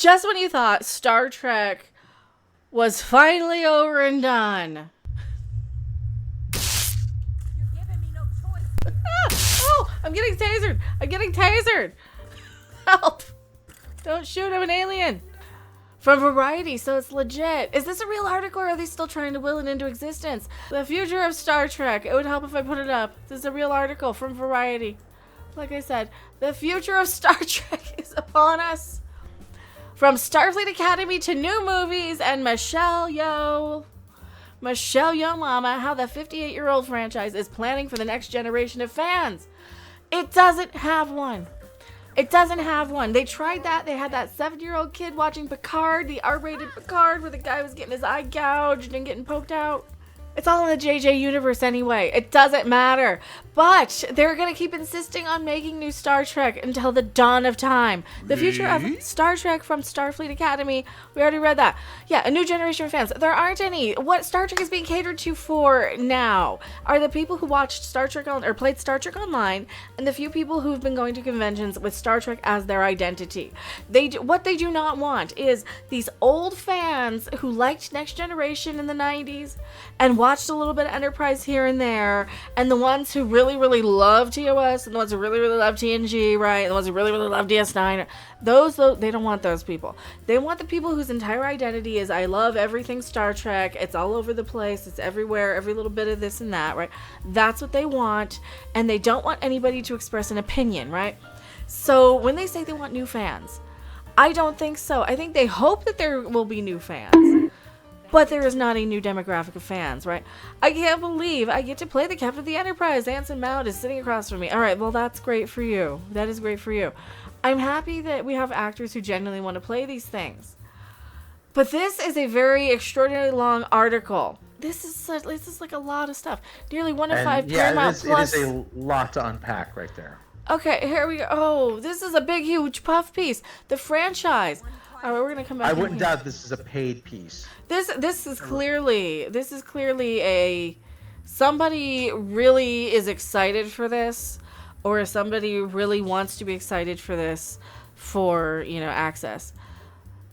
Just when you thought Star Trek was finally over and done. You're giving me no choice. Oh, I'm getting tasered. I'm getting tasered. Help. Don't shoot, I'm an alien. From Variety, so it's legit. Is this a real article or are they still trying to will it into existence? The future of Star Trek. It would help if I put it up. This is a real article from Variety. Like I said, the future of Star Trek is upon us. From Starfleet Academy to new movies and Michelle Yeoh Mama, how the 58-year-old franchise is planning for the next generation of fans. It doesn't have one. It doesn't have one. They tried that. They had that 7-year-old kid watching Picard, the R-rated Picard, where the guy was getting his eye gouged and getting poked out. It's all in the JJ universe anyway. It doesn't matter. But they're going to keep insisting on making new Star Trek until the dawn of time. The future of Star Trek from Starfleet Academy. We already read that. Yeah, a new generation of fans. There aren't any. What Star Trek is being catered to for now are the people who watched Star Trek or played Star Trek Online and the few people who've been going to conventions with Star Trek as their identity. What they do not want is these old fans who liked Next Generation in the 90s and watched a little bit of Enterprise here and there, and the ones who really love TOS, and the ones who really love TNG, right, and the ones who really love DS9, those they don't want those people. They want the people whose entire identity is I love everything Star Trek, it's all over the place, it's everywhere, every little bit of this and that, right? That's what they want, and they don't want anybody to express an opinion, right? So when they say they want new fans, I don't think so. I think they hope that there will be new fans. But there is not a new demographic of fans, right? I can't believe I get to play the captain of the Enterprise. Anson Mount is sitting across from me. All right, well, that's great for you. That is great for you. I'm happy that we have actors who genuinely want to play these things. But this is a very extraordinarily long article. This is like a lot of stuff. Nearly 1 of 5 Paramount Plus. It is a lot to unpack right there. Okay, here we go. Oh, this is a big, huge puff piece. The franchise. All right, we're gonna come back. I wouldn't doubt this is a paid piece. This is clearly a somebody really is excited for this, or somebody really wants to be excited for this for access.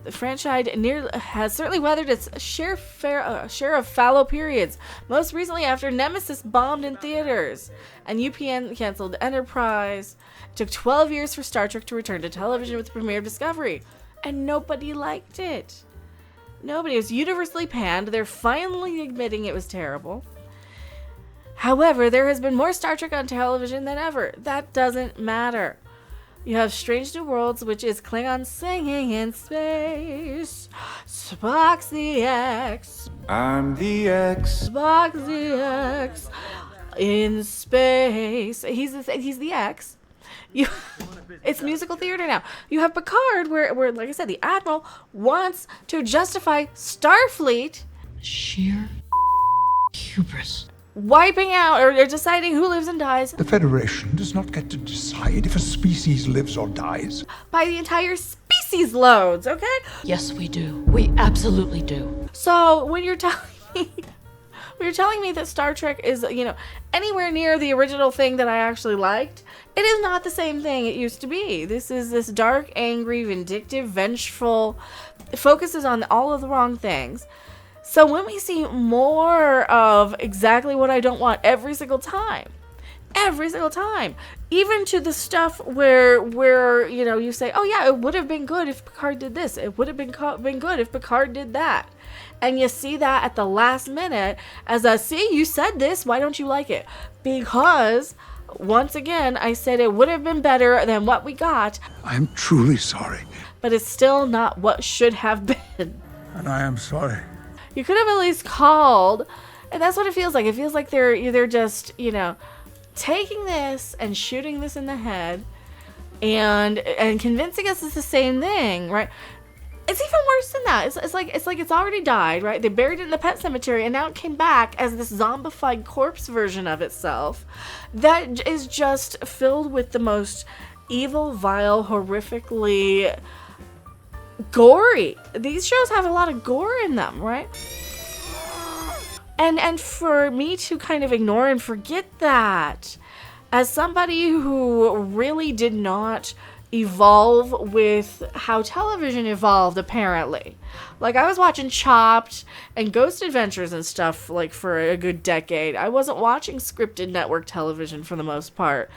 The franchise has certainly weathered its share of fallow periods. Most recently, after Nemesis bombed in theaters and UPN canceled Enterprise, it took 12 years for Star Trek to return to television with the premiere of Discovery. And nobody liked it. Nobody. It was universally panned. They're finally admitting it was terrible. However, there has been more Star Trek on television than ever. That doesn't matter. You have Strange New Worlds, which is Klingons singing in space. Spock's the X. I'm the X. Spock's the X. In space. He's the X. It's musical theater now. You have Picard, where, like I said, the Admiral wants to justify Starfleet sheer hubris. Wiping out or deciding who lives and dies. The Federation does not get to decide if a species lives or dies. By the entire species loads, okay? Yes, we do. We absolutely do. So when you're telling me that Star Trek is, anywhere near the original thing that I actually liked, it is not the same thing it used to be. This is this dark, angry, vindictive, vengeful, it focuses on all of the wrong things. So when we see more of exactly what I don't want every single time, even to the stuff where you say, oh yeah, it would have been good if Picard did this. It would have been good if Picard did that. And you see that at the last minute as see, you said this, why don't you like it? Because, once again, I said it would have been better than what we got. I am truly sorry. But it's still not what should have been. And I am sorry. You could have at least called, and that's what it feels like. It feels like they're just, taking this and shooting this in the head and convincing us it's the same thing, right? It's even worse than that. It's like it's already died, right? They buried it in the pet cemetery, and now it came back as this zombified corpse version of itself that is just filled with the most evil, vile, horrifically gory. These shows have a lot of gore in them, right? And for me to kind of ignore and forget that, as somebody who really did not evolve with how television evolved, apparently. Like, I was watching Chopped and Ghost Adventures and stuff, like, for a good decade. I wasn't watching scripted network television for the most part.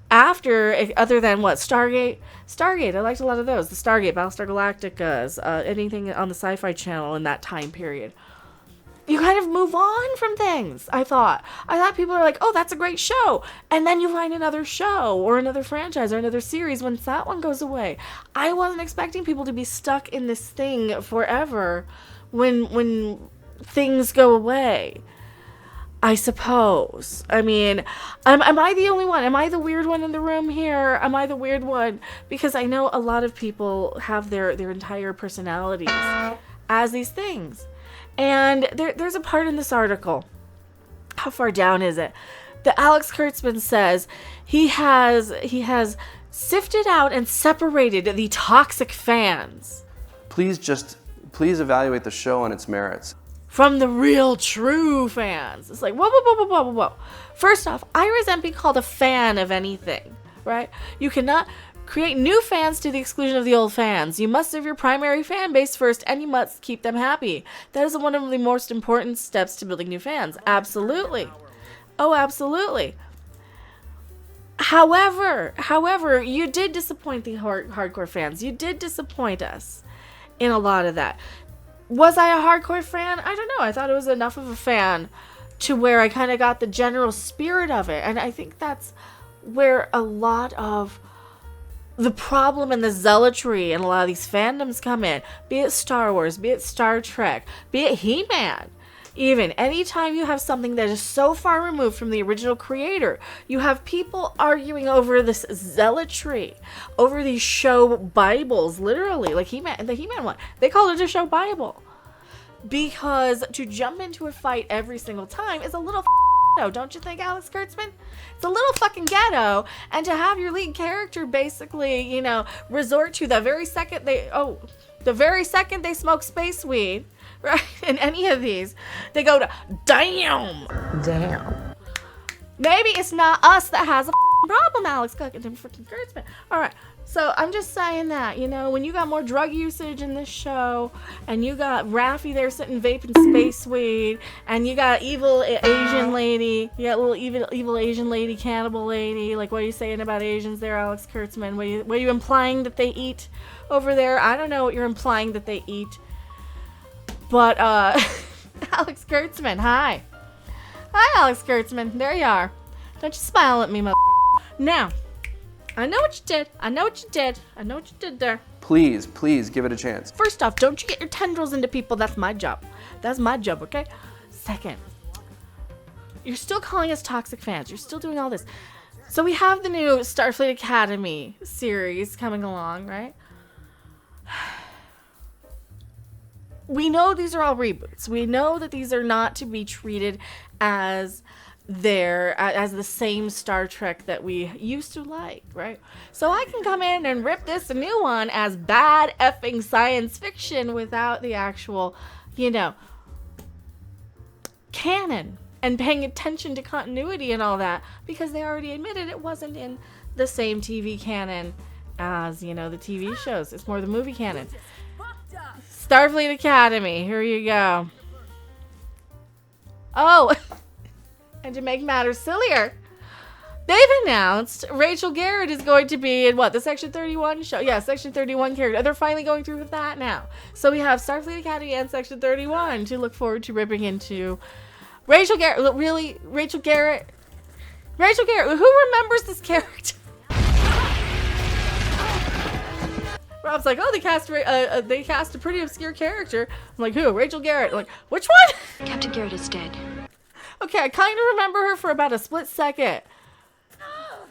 Other than what? Stargate, I liked a lot of those. The Stargate, Battlestar Galacticas, anything on the Sci-Fi Channel in that time period. You kind of move on from things, I thought. People are like, oh, that's a great show. And then you find another show or another franchise or another series once that one goes away. I wasn't expecting people to be stuck in this thing forever when things go away, I suppose. I mean, am I the only one? Am I the weird one in the room here? Am I the weird one? Because I know a lot of people have their entire personalities as these things. And there's a part in this article, how far down is it, that Alex Kurtzman says he has sifted out and separated the toxic fans. Please evaluate the show on its merits. From the real, true fans. It's like, whoa. First off, I resent being called a fan of anything, right? You cannot create new fans to the exclusion of the old fans. You must serve your primary fan base first, and you must keep them happy. That is one of the most important steps to building new fans. Absolutely. Oh, absolutely. However, you did disappoint the hardcore fans. You did disappoint us in a lot of that. Was I a hardcore fan? I don't know. I thought it was enough of a fan to where I kind of got the general spirit of it. And I think that's where a lot of the problem and the zealotry and a lot of these fandoms come in. Be it Star Wars, be it Star Trek, be it He-Man. Even anytime you have something that is so far removed from the original creator, you have people arguing over this zealotry, over these show Bibles, literally, like the He-Man one. They called it a show Bible. Because to jump into a fight every single time is a little ghetto, don't you think, Alex Kurtzman? It's a little fucking ghetto, and to have your lead character basically, resort to the very second they smoke space weed, right? In any of these, they go to damn. Maybe it's not us that has a problem, Alex Kurtzman. All right. So I'm just saying that, when you got more drug usage in this show, and you got Raffi there sitting vaping space weed, and you got evil Asian lady, you got little evil Asian lady, cannibal lady, like, what are you saying about Asians there, Alex Kurtzman? What are you implying that they eat over there? I don't know what you're implying that they eat. But, Alex Kurtzman, hi. Hi, Alex Kurtzman. There you are. Don't you smile at me, Now, I know what you did. I know what you did there. Please give it a chance. First off, don't you get your tendrils into people. That's my job. Okay? Second, you're still calling us toxic fans. You're still doing all this. So we have the new Starfleet Academy series coming along, right? We know these are all reboots. We know that these are not to be treated as the same Star Trek that we used to like, right? So I can come in and rip this a new one as bad effing science fiction without the actual, canon and paying attention to continuity and all that, because they already admitted it wasn't in the same TV canon as, the TV shows. It's more the movie canon. Starfleet Academy, here you go. Oh, and to make matters sillier, they've announced Rachel Garrett is going to be in the Section 31 show. Yeah, Section 31 character. They're finally going through with that now. So we have Starfleet Academy and Section 31 to look forward to ripping into. Rachel Garrett, really? Rachel Garrett, who remembers this character? Rob's like, oh, they cast a pretty obscure character. I'm like, who? Rachel Garrett. I'm like, which one? Captain Garrett is dead. Okay, I kind of remember her for about a split second.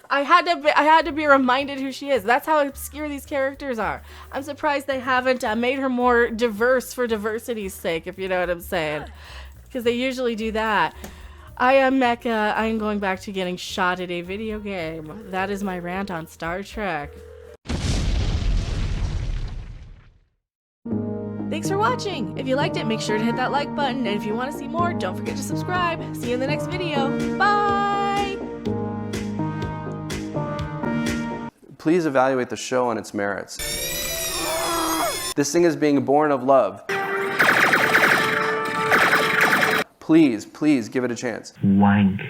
I had to be reminded who she is. That's how obscure these characters are. I'm surprised they haven't made her more diverse for diversity's sake, if you know what I'm saying. Because they usually do that. I am Mecca. I am going back to getting shot at a video game. That is my rant on Star Trek. Thanks for watching. If you liked it, make sure to hit that like button. And if you want to see more, don't forget to subscribe. See you in the next video. Bye! Please evaluate the show on its merits. This thing is being born of love. Please give it a chance. Wank.